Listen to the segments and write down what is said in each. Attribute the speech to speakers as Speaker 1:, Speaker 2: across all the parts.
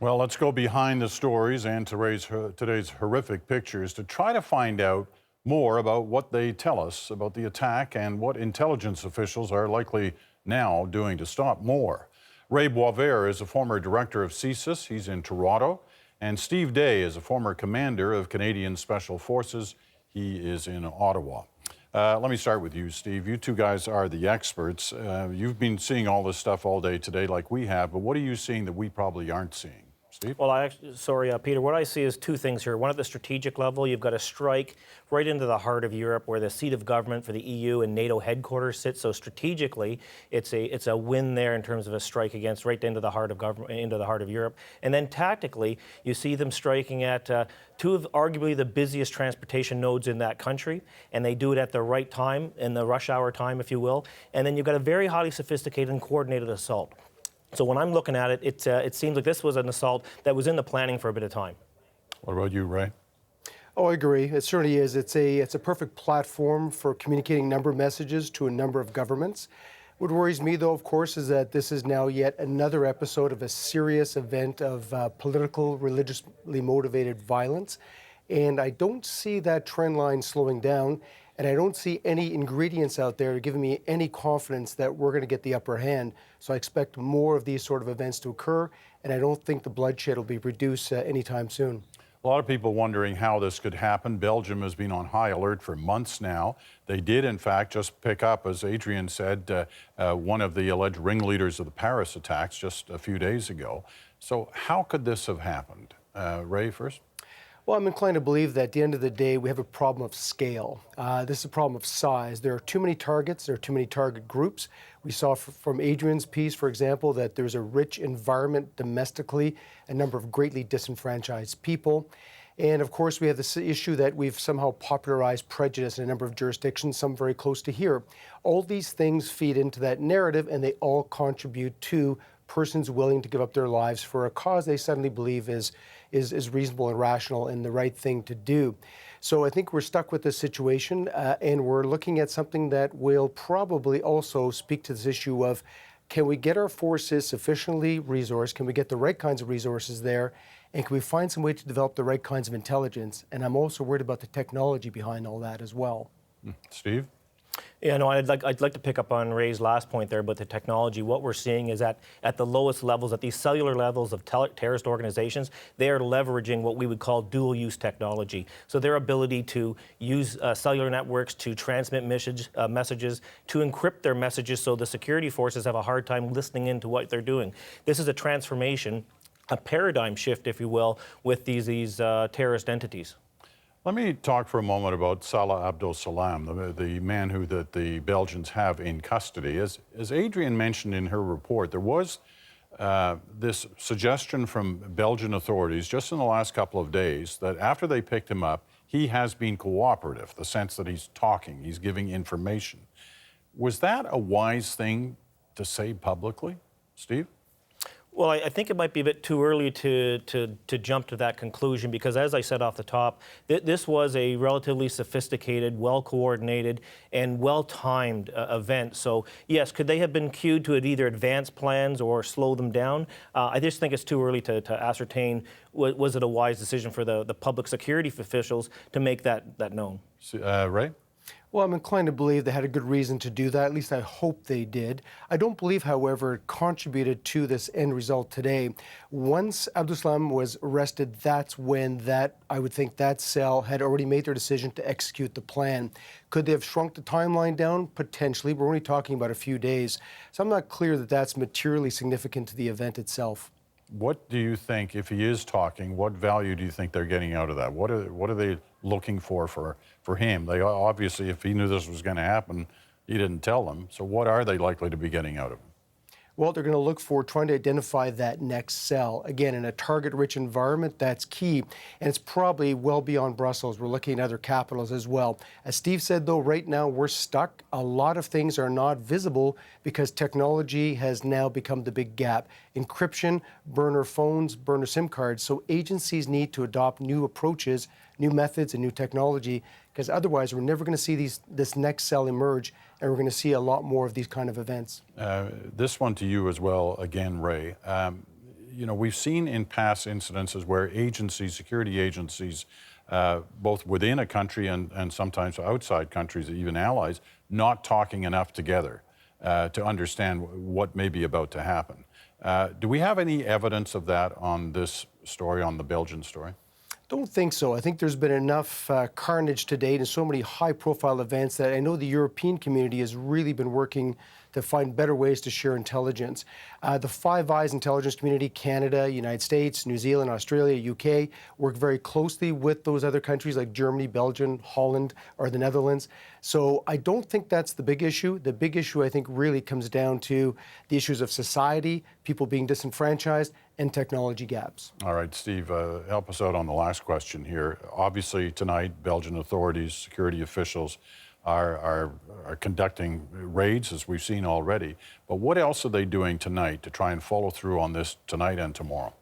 Speaker 1: Well, let's go behind the stories and today's horrific pictures to try to find out more about what they tell us about the attack and what intelligence officials are likely now doing to stop more. Ray Boisvert is a former director of CSIS. He's in Toronto. And Steve Day is a former commander of Canadian Special Forces. He is in Ottawa. Let me start with you, Steve. You two guys are the experts. You've been seeing all this stuff all day today like we have, but what are you seeing that we probably aren't seeing? Steve?
Speaker 2: Well, Peter, what I see is two things here. One, at the strategic level, you've got a strike right into the heart of Europe where the seat of government for the EU and NATO headquarters sits. So strategically, it's a win there in terms of a strike against right into the heart of government, into the heart of Europe. And then tactically, you see them striking at two of arguably the busiest transportation nodes in that country, and they do it at the right time, in the rush hour time, if you will. And then you've got a very highly sophisticated and coordinated assault. So when I'm looking at it, it seems like this was an assault that was in the planning for a bit of time.
Speaker 1: What about you, Ray?
Speaker 3: Oh, I agree. It certainly is. It's a perfect platform for communicating a number of messages to a number of governments. What worries me, though, of course, is that this is now yet another episode of a serious event of political, religiously motivated violence. And I don't see that trend line slowing down. And I don't see any ingredients out there giving me any confidence that we're going to get the upper hand. So I expect more of these sort of events to occur, and I don't think the bloodshed will be reduced anytime soon.
Speaker 1: A lot of people wondering how this could happen. Belgium has been on high alert for months now. They did, in fact, just pick up, as Adrian said, one of the alleged ringleaders of the Paris attacks just a few days ago. So how could this have happened? Ray, first?
Speaker 3: Well, I'm inclined to believe that at the end of the day, we have a problem of scale. This is a problem of size. There are too many targets. There are too many target groups. We saw from Adrian's piece, for example, that there's a rich environment domestically, a number of greatly disenfranchised people. And of course, we have this issue that we've somehow popularized prejudice in a number of jurisdictions, some very close to here. All these things feed into that narrative, and they all contribute to persons willing to give up their lives for a cause they suddenly believe is reasonable and rational and the right thing to do. So I think we're stuck with this situation, and we're looking at something that will probably also speak to this issue of, can we get our forces sufficiently resourced? Can we get the right kinds of resources there? And can we find some way to develop the right kinds of intelligence? And I'm also worried about the technology behind all that as well.
Speaker 1: Steve?
Speaker 2: Yeah, no, I'd like to pick up on Ray's last point there about the technology. What we're seeing is that at the lowest levels, at these cellular levels of terrorist organizations, they are leveraging what we would call dual-use technology. So their ability to use cellular networks to transmit messages, to encrypt their messages so the security forces have a hard time listening into what they're doing. This is a transformation, a paradigm shift, if you will, with these terrorist entities.
Speaker 1: Let me talk for a moment about Salah Abdel Salam, the man that the Belgians have in custody. As Adrian mentioned in her report, there was this suggestion from Belgian authorities just in the last couple of days that after they picked him up, he has been cooperative, the sense that he's talking, he's giving information. Was that a wise thing to say publicly, Steve?
Speaker 2: Well, I think it might be a bit too early to jump to that conclusion because, as I said off the top, this was a relatively sophisticated, well-coordinated, and well-timed event. So, yes, could they have been cued to either advance plans or slow them down? I just think it's too early to ascertain was it a wise decision for the public security officials to make that known.
Speaker 1: Ray?
Speaker 3: Well, I'm inclined to believe they had a good reason to do that. At least I hope they did. I don't believe, however, it contributed to this end result today. Once Abdel Salam was arrested, that's when I would think that cell had already made their decision to execute the plan. Could they have shrunk the timeline down? Potentially. We're only talking about a few days. So I'm not clear that that's materially significant to the event itself.
Speaker 1: What do you think, if he is talking, what value do you think they're getting out of that? What are they looking for him? They obviously, if he knew this was going to happen, he didn't tell them. So what are they likely to be getting out of him?
Speaker 3: Well, they're going to look for trying to identify that next cell. Again, in a target-rich environment, that's key. And it's probably well beyond Brussels. We're looking at other capitals as well. As Steve said, though, right now we're stuck. A lot of things are not visible because technology has now become the big gap. Encryption, burner phones, burner SIM cards. So agencies need to adopt new approaches, new methods, and new technology, because otherwise we're never going to see this next cell emerge, and we're going to see a lot more of these kind of events.
Speaker 1: This one to you as well, again, Ray. you know, we've seen in past incidences where agencies, security agencies, both within a country and sometimes outside countries, even allies, not talking enough together to understand what may be about to happen. Do we have any evidence of that on this story, on the Belgian story?
Speaker 3: Don't think so. I think there's been enough carnage to date and so many high-profile events that I know the European community has really been working to find better ways to share intelligence. The Five Eyes intelligence community, Canada, United States, New Zealand, Australia, UK, work very closely with those other countries like Germany, Belgium, Holland, or the Netherlands. So I don't think that's the big issue. The big issue, I think, really comes down to the issues of society, people being disenfranchised, and technology gaps.
Speaker 1: All right, Steve, help us out on the last question here. Obviously, tonight, Belgian authorities, security officials are conducting raids, as we've seen already. But what else are they doing tonight to try and follow through on this tonight and tomorrow?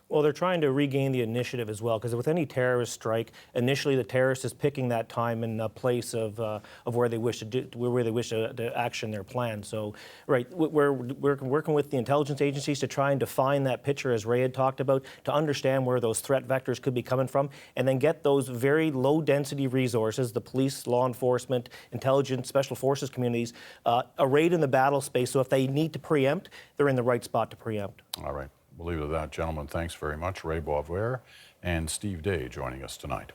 Speaker 2: Well, they're trying to regain the initiative as well, because with any terrorist strike, initially the terrorist is picking that time and place of where they wish to action their plan. So, right, we're working with the intelligence agencies to try and define that picture, as Ray had talked about, to understand where those threat vectors could be coming from, and then get those very low-density resources, the police, law enforcement, intelligence, special forces communities, arrayed in the battle space. So if they need to preempt, they're in the right spot to preempt.
Speaker 1: All right. We'll leave it at that, gentlemen. Thanks very much. Ray Boisvert and Steve Day joining us tonight.